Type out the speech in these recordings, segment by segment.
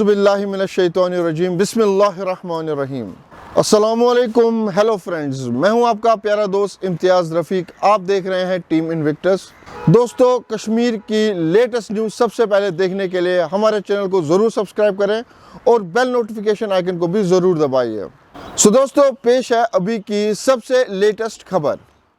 अऊज़ु बिल्लाहि मिनश शैतानिर रजीम बिस्मिल्लाहिर रहमानिर रहीम। अस्सलामु अलैकुम, हेलो फ्रेंड्स, मैं हूं आपका प्यारा दोस्त इम्तियाज़ रफ़ीक। आप देख रहे हैं टीम इन्विक्टस। दोस्तों, कश्मीर की लेटेस्ट न्यूज़ सबसे पहले देखने के लिए हमारे चैनल को ज़रूर सब्सक्राइब करें और बेल नोटिफिकेशन आइकन को भी ज़रूर दबाइए। सो दोस्तों, पेश है अभी की सबसे लेटेस्ट खबर।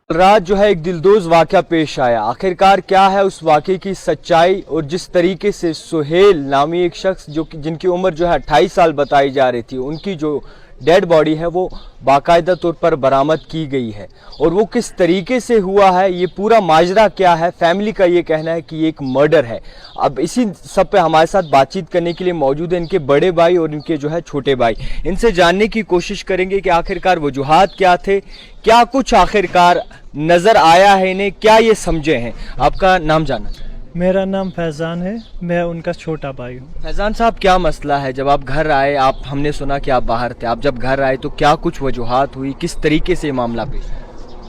रात जो है एक दिलदोज़ वाक़या पेश आया। आखिरकार क्या है उस वाक़े की सच्चाई, और जिस तरीके से सुहेल नामी एक शख्स जिनकी उम्र जो है 28 साल बताई जा रही थी, उनकी जो डेड बॉडी है वो बाकायदा तौर पर बरामद की गई है, और वो किस तरीके से हुआ है, ये पूरा माजरा क्या है। फैमिली का ये कहना है कि ये एक मर्डर है। अब इसी सब पे हमारे साथ बातचीत करने के लिए मौजूद है इनके बड़े भाई और इनके जो है छोटे भाई। इनसे जानने की कोशिश करेंगे कि आखिरकार वजूहात क्या थे, क्या कुछ आखिरकार नज़र आया है इन्हें, क्या ये समझे हैं। आपका नाम जानना चाहिए। मेरा नाम फैज़ान है, मैं उनका छोटा भाई हूँ। फैज़ान साहब, क्या मसला है? जब आप घर आए, हमने सुना कि आप बाहर थे, आप जब घर आए तो क्या कुछ वजूहात हुई, किस तरीके से मामला पेश आया?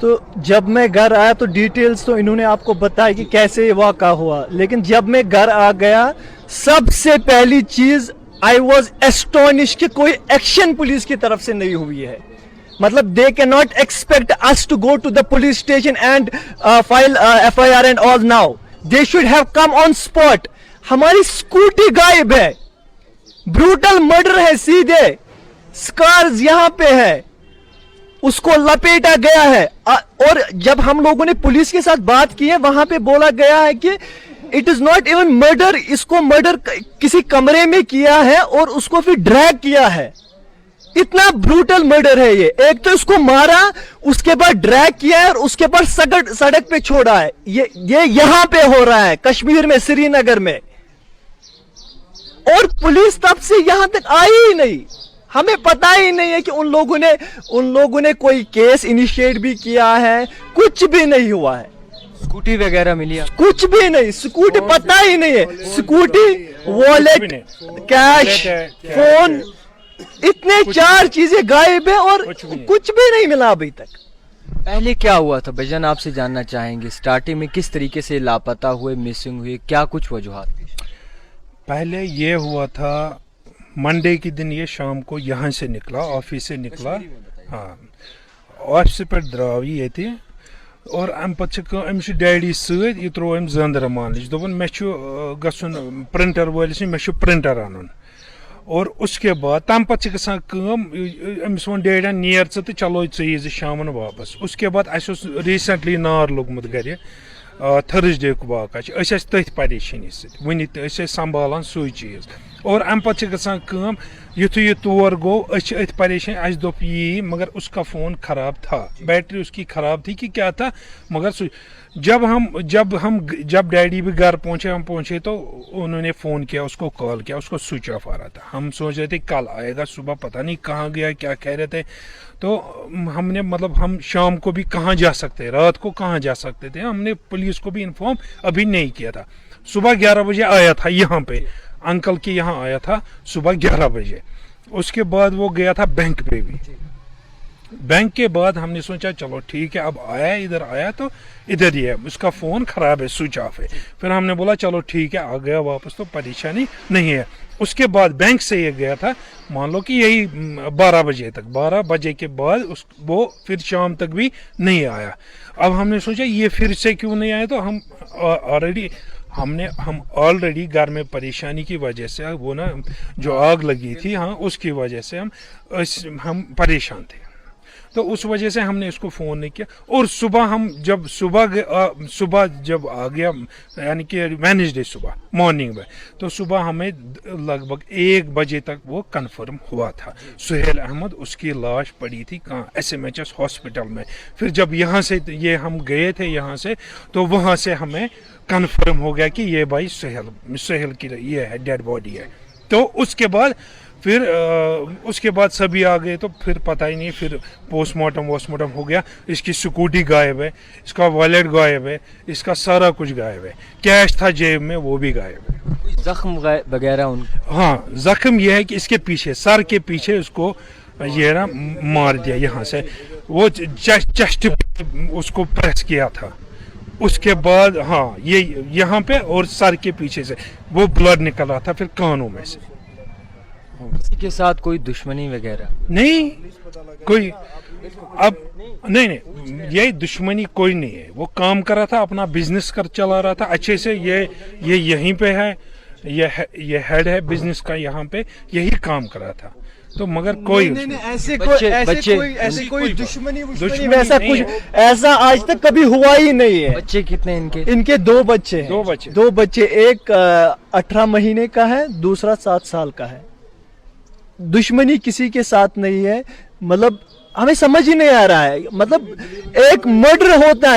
तो जब मैं घर आया तो डिटेल्स तो इन्होंने आपको बताया कि कैसे ये वाक़ा हुआ, लेकिन जब मैं घर आ गया सबसे पहली चीज़ आई वॉज एस्टोनिश कि कोई एक्शन पुलिस की तरफ से नहीं हुई है। मतलब they can not expect us to go to the police station and file FIR and all now. They should have come on spot। हमारी स्कूटी गायब है, ब्रूटल मर्डर है, सीधे स्कार्स यहाँ पे है, उसको लपेटा गया है। और जब हम लोगों ने पुलिस के साथ बात की है, वहां पे बोला गया है कि it is not even murder, इसको मर्डर किसी कमरे में किया है और उसको फिर ड्रैग किया है। इतना ब्रूटल मर्डर है ये। एक तो इसको मारा, उसके बाद ड्रैग किया है और उसके बाद सड़क पे छोड़ा है। ये यहां पे हो रहा है कश्मीर में, श्रीनगर में, और पुलिस तब से यहां तक आई ही नहीं। हमें पता ही नहीं है कि उन लोगों ने कोई केस इनिशिएट भी किया है, कुछ भी नहीं हुआ है। स्कूटी वगैरह मिली? कुछ भी नहीं, स्कूटी पता ही नहीं है। स्कूटी, वॉलेट, कैश, फोन, इतने चार चीजें गायब है और कुछ भी नहीं मिला अभी तक। पहले क्या हुआ था भाईजान, आपसे जानना चाहेंगे। स्टार्टिंग में किस तरीके से लापता हुए, मिसिंग हुए, क्या कुछ वजूहात? पहले ये हुआ था, मंडे के दिन ये शाम को यहाँ से निकला, ऑफिस से निकला। हाँ, ऑफिस पे द्राव ये थे, और अम पे डैडी सत यह त्रो अम जंदर मान दोपन मे गन प्रिंटर वलिस मे प्रिंटर अन। और उसके बाद तम पे अमिस वो डैडन नेर तो चलो ज़ शाम वापस। उसके बाद रिसेंटली नार लोगमुत गर थर्सडे को वाक़ा तथ परेशानी वन संभालान सू चीज़। और अम पे युथ यह तौर गो अथ परेशान, अस दोप यी, मगर उसका फ़ोन ख़राब था, बैटरी उसकी ख़राब थी कि क्या था। मगर जब डैडी भी घर पहुंचे, हम पहुंचे तो उन्होंने फ़ोन किया, उसको कॉल किया, उसको स्विच ऑफ आ रहा था। हम सोच रहे थे कल आएगा, सुबह पता नहीं कहाँ गया, क्या कह रहे थे। तो हमने हम शाम को भी कहाँ जा सकते, रात को कहाँ जा सकते थे, हमने पुलिस को भी इन्फॉर्म अभी नहीं किया था। सुबह 11 बजे आया था यहाँ पे, अंकल के यहाँ आया था सुबह 11 बजे। उसके बाद वो गया था बैंक पे भी। बैंक के बाद हमने सोचा चलो ठीक है, अब आया, इधर आया तो इधर ही है, उसका फ़ोन ख़राब है, स्विच ऑफ है। फिर हमने बोला चलो ठीक है, आ गया वापस तो परेशानी नहीं है। उसके बाद बैंक से ये गया था, मान लो कि यही 12 बजे तक, 12 बजे के बाद वो फिर शाम तक भी नहीं आया। अब हमने सोचा ये फिर से क्यों नहीं आया, तो हम ऑलरेडी घर में परेशानी की वजह से, वो ना जो आग लगी थी, हाँ, उसकी वजह से हम परेशान थे। तो उस वजह से हमने इसको फ़ोन नहीं किया। और सुबह जब आ गया, यानी कि वेडनेसडे सुबह मॉर्निंग में, तो सुबह हमें लगभग 1 बजे तक वो कंफर्म हुआ था। सुहेल अहमद, उसकी लाश पड़ी थी कहाँ, SMHS हॉस्पिटल में। फिर जब यहाँ से ये हम गए थे यहाँ से, तो वहाँ से हमें कंफर्म हो गया कि ये भाई सुहेल की ये है, डेड बॉडी है। तो उसके बाद सभी आ गए, तो फिर पता ही नहीं, फिर पोस्टमार्टम हो गया। इसकी स्कूटी गायब है, इसका वॉलेट गायब है, इसका सारा कुछ गायब है, कैश था जेब में वो भी गायब है। जख्म वगैरह? हाँ, जख्म यह है कि इसके पीछे, सर के पीछे उसको ये ना मार दिया, यहाँ से वो चेस्ट उसको प्रेस किया था। उसके बाद हाँ, ये यहाँ पे और सर के पीछे से वो ब्लड निकल रहा था, फिर कानों में से। किसी के साथ कोई दुश्मनी वगैरह? नहीं कोई, अब नहीं ये दुश्मनी कोई नहीं है, वो काम कर रहा था, अपना बिजनेस कर चला रहा था अच्छे से। ये यहीं पे है, ये हेड है बिजनेस का, यहाँ पे यही काम कर रहा था। तो मगर कोई नहीं, ऐसे बच्चे- कोई दुश्मनी दुश्मनी वैसा नहीं कुछ है। ऐसा आज तक कभी हुआ ही नहीं है। बच्चे कितने इनके? इनके 2 बच्चे हैं। दो 2 बच्चे, एक 18 महीने का है, दूसरा 7 साल का है। दुश्मनी किसी के साथ नहीं है, मतलब हमें समझ ही नहीं आ रहा है। मतलब एक मर्डर होता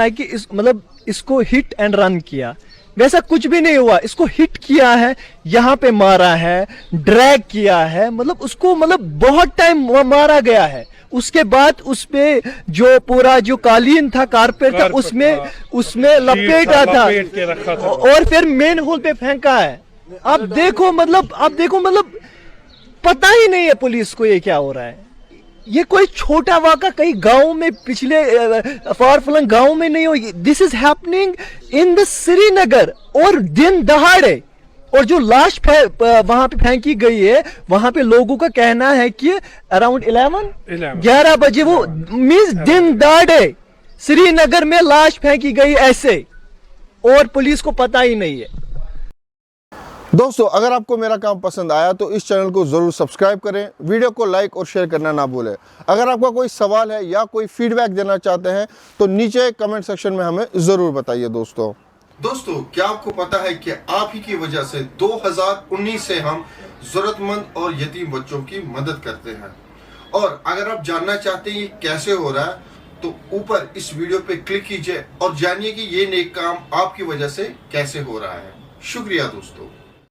है कि मतलब इसको हिट एंड रन किया, वैसा कुछ भी नहीं हुआ। इसको हिट किया है, यहाँ पे मारा है, ड्रैग किया है, मतलब उसको मतलब बहुत टाइम मारा गया है। उसके बाद उसपे जो पूरा जो कालीन था, कारपेट था, उसमें लपेटा था लपेट के रखा था। और फिर मेन होल पे फेंका है। अब देखो मतलब पता ही नहीं है पुलिस को ये क्या हो रहा है। ये कोई छोटा वाक़ा कहीं गांव में, पिछले फार फ्लंग गांव में नहीं हो, this is happening in the Srinagar, और दिन दहाड़े। और जो लाश वहां पे फेंकी गई है, वहां पे लोगों का कहना है कि अराउंड 11 बजे, वो मींस दिन दहाड़े श्रीनगर में लाश फेंकी गई ऐसे, और पुलिस को पता ही नहीं है। दोस्तों, अगर आपको मेरा काम पसंद आया तो इस चैनल को ज़रूर सब्सक्राइब करें, वीडियो को लाइक और शेयर करना ना भूलें। अगर आपका कोई सवाल है या कोई फीडबैक देना चाहते हैं तो नीचे कमेंट सेक्शन में हमें ज़रूर बताइए। दोस्तों, क्या आपको पता है कि आप ही की वजह से 2019 से हम ज़रूरतमंद और यतीम बच्चों की मदद करते हैं, और अगर आप जानना चाहते हैं ये कैसे हो रहा है तो ऊपर इस वीडियो पे क्लिक कीजिए और जानिए कि ये नेक काम आपकी वजह से कैसे हो रहा है। शुक्रिया दोस्तों।